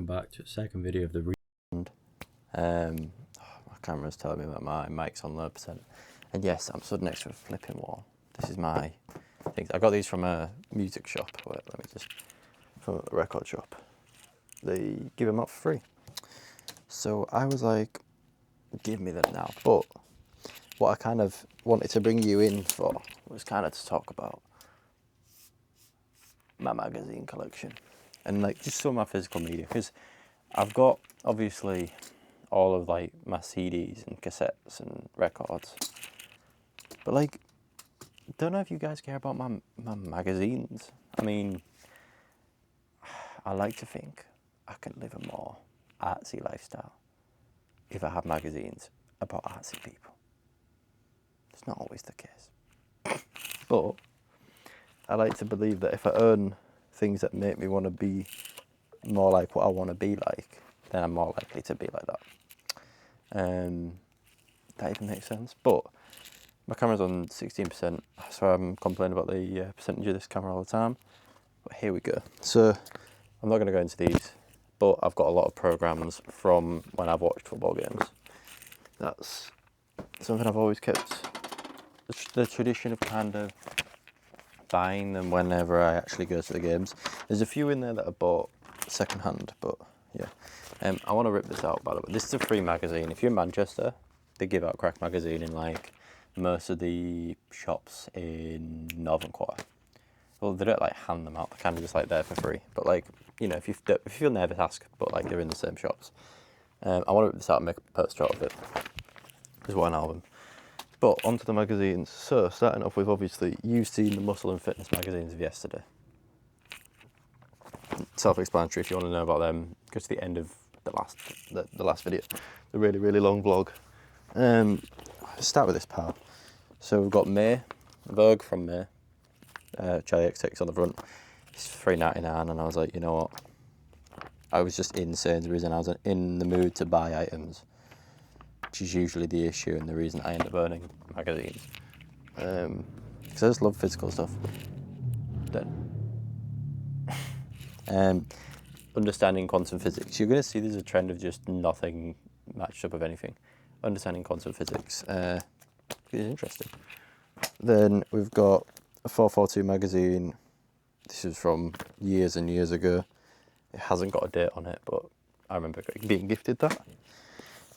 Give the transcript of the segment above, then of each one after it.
welcome back to the second video of the My camera's telling me that my mic's on low percent. And yes, I'm stood next to a flipping wall. This is my things. I got these from a music shop. Wait, from a record shop. They give them out for free. So I was like, give me them now. But what I kind of wanted to bring you in for was kind of to talk about my magazine collection and like just some of my physical media, because I've got obviously all of like my CDs and cassettes and records, but like don't know if you guys care about my magazines. I mean, I like to think I can live a more artsy lifestyle if I have magazines about artsy people. It's not always the case, but I like to believe that if I earn things that make me want to be more like what I want to be like, then I'm more likely to be like that. That even makes sense. But my camera's on 16%, so I'm complaining about the percentage of this camera all the time. But here we go. So I'm not going to go into these, but I've got a lot of programs from when I've watched football games. That's something I've always kept the tradition of kind of buying them whenever I actually go to the games. There's a few in there that I bought second hand, but yeah. I want to rip this out, by the way. This is a free magazine. If you're in Manchester, they give out Crack magazine in like most of the shops in Northern Quarter. Well, they don't like hand them out. They're kind of just like there for free. But like, you know, if you feel nervous, ask. But like, they're in the same shops. I want to rip this out and make a poster out of it. There's one album. But onto the magazines. So starting off with, obviously, you've seen the Muscle and Fitness magazines of yesterday. Self-explanatory. If you want to know about them, go to the end of the last video, the really long vlog. Start with this pal. So we've got May, Vogue from May, Charlie XX on the front. It's $3.99, and I was like, you know what? I was just in Sainsbury's and I was in the mood to buy items, which is usually the issue and the reason I end up owning magazines. Because I just love physical stuff. Understanding quantum physics. You're going to see there's a trend of just nothing matched up with anything. Understanding quantum physics is interesting. Then we've got a 442 magazine. This is from years and years ago. It hasn't got a date on it, but I remember being gifted that.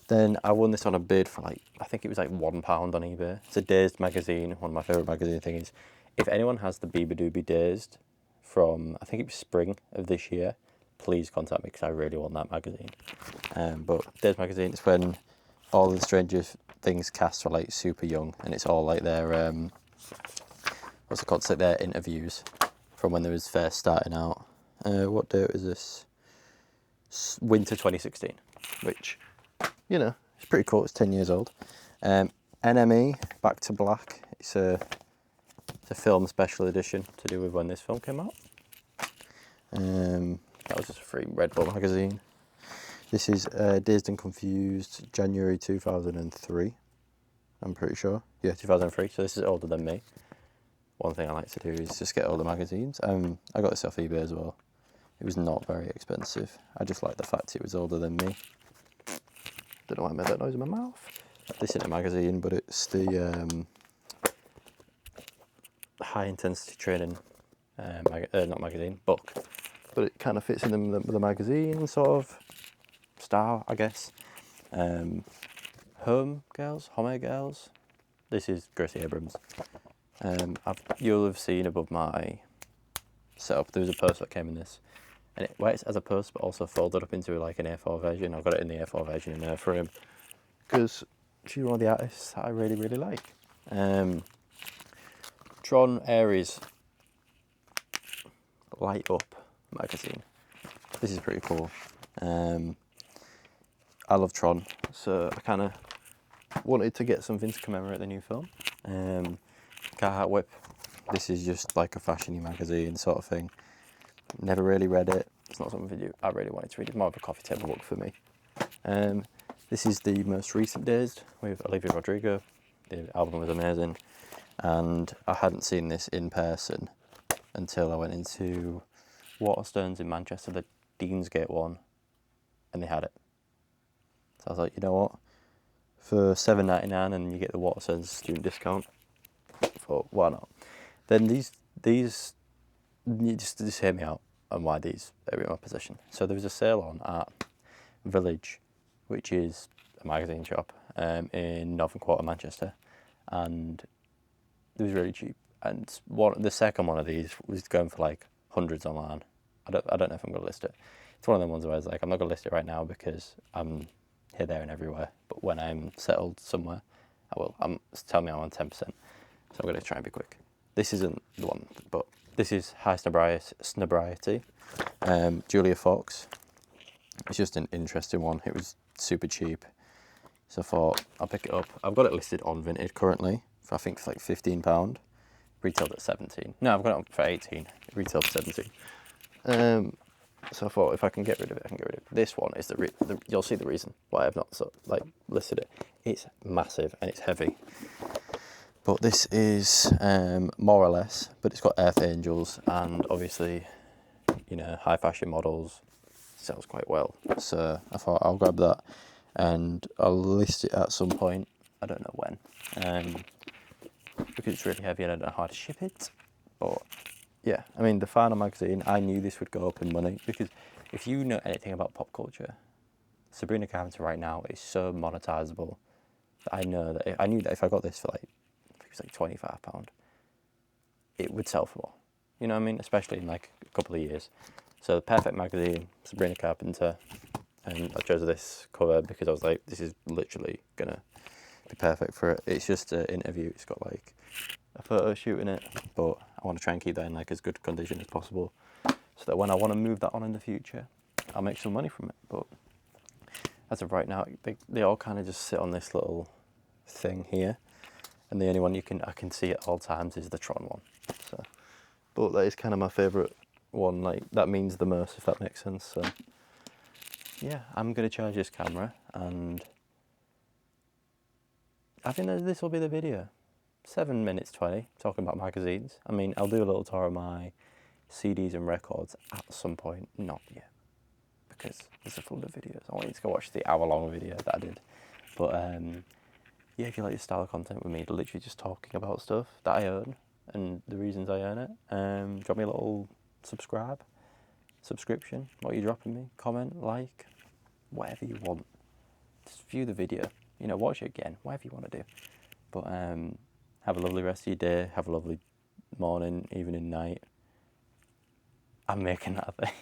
Then I won this on a bid for like, I think it was like £1 on eBay. It's a Dazed magazine, one of my favourite magazine things. If anyone has the Beabadoobie Dazed from, I think it was spring of this year, please contact me because I really want that magazine. But Dazed magazine is when all the Stranger Things cast were like super young, and it's all like their, what's it called, it's like their interviews from when they was first starting out. What date was this? Winter 2016, which, you know, it's pretty cool. It's 10 years old. NME, Back to Black. It's a film special edition to do with when this film came out. That was just a free Red Bull magazine. This is Dazed and Confused, January 2003. I'm pretty sure. Yeah, 2003. So this is older than me. One thing I like to do is just get all the magazines. I got this off eBay as well. It was not very expensive. I just like the fact it was older than me. Don't know why I made that noise in my mouth. This isn't a magazine, but it's the high intensity training, not magazine, book. But it kind of fits in the magazine sort of style, I guess. Home Girls. This is Gracie Abrams. You'll have seen above my setup, there was a poster that came in this. And it works as a poster, but also folded up into like an A4 version. I've got it in the A4 version in there for him, because she's one of the artists that I really like. Tron Ares Light Up magazine. This is pretty cool. I love Tron, so I kind of wanted to get something to commemorate the new film. Carhartt Whip. This is just like a fashiony magazine sort of thing. Never really read it. It's not something I really wanted to read. It's more of a coffee table book for me. This is the most recent Dazed with Olivia Rodrigo. The album was amazing. And I hadn't seen this in person until I went into Waterstones in Manchester, the Deansgate one. and they had it. So I was like, you know what? For $7.99 and you get the Waterstones student discount, I thought, why not? Then these you just hear me out on why these are in my possession. So there was a sale on at Village, which is a magazine shop in Northern Quarter, Manchester, and it was really cheap. And the second one of these was going for like hundreds online. I don't know if I'm gonna list it. It's one of them ones where I was like, I'm not gonna list it right now because I'm here, there, and everywhere. But when I'm settled somewhere, I will. Tell me I'm on 10%, so I'm gonna try and be quick. This isn't the one, but this is High Snobriety, Julia Fox. It's just an interesting one. It was super cheap, so I thought I'll pick it up. I've got it listed on Vinted currently for, I think, for like £15. Retailed at 17. No, I've got it on for 18. It retailed for 17. So I thought if I can get rid of it, I can get rid of it. This one is you'll see the reason why I've not listed it. It's massive and it's heavy. But this is more or less, but it's got Earth Angels and obviously, you know, high fashion models. Sells quite well. So I thought I'll grab that and I'll list it at some point. I don't know when. Because it's really heavy and I don't know how to ship it. But yeah, I mean, the final magazine, I knew this would go up in money because if you know anything about pop culture, Sabrina Carpenter right now is so monetizable that I knew that if I got this for like, I think it was like £25, it would sell for more. You know what I mean? Especially in like a couple of years. So the perfect magazine, Sabrina Carpenter, and I chose this cover because I was like, this is literally gonna be perfect for it. It's just an interview. It's got like a photo shoot in it, but I want to try and keep that in like as good condition as possible, so that when I want to move that on in the future, I'll make some money from it. But as of right now, they all kind of just sit on this little thing here, and the only one I can see at all times is the Tron one. So, but that is kind of my favourite one. Like that means the most, if that makes sense. So yeah, I'm gonna charge this camera, and I think that this will be the video. 7 minutes 20 talking about magazines. I mean, I'll do a little tour of my CDs and records at some point. Not yet, because it's a full of videos. I want you to go watch the hour-long video that I did. But yeah, if you like this style of content with me, literally just talking about stuff that I own and the reasons I own it, drop me a little subscription. What are you dropping me? Comment, like, whatever you want. Just view the video. You know, watch it again. Whatever you want to do. But have a lovely rest of your day. Have a lovely morning, evening, night. I'm making that a thing.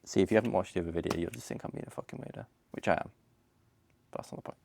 See, if you haven't watched the other video, you'll just think I'm being a fucking weirdo, which I am. But that's not the point.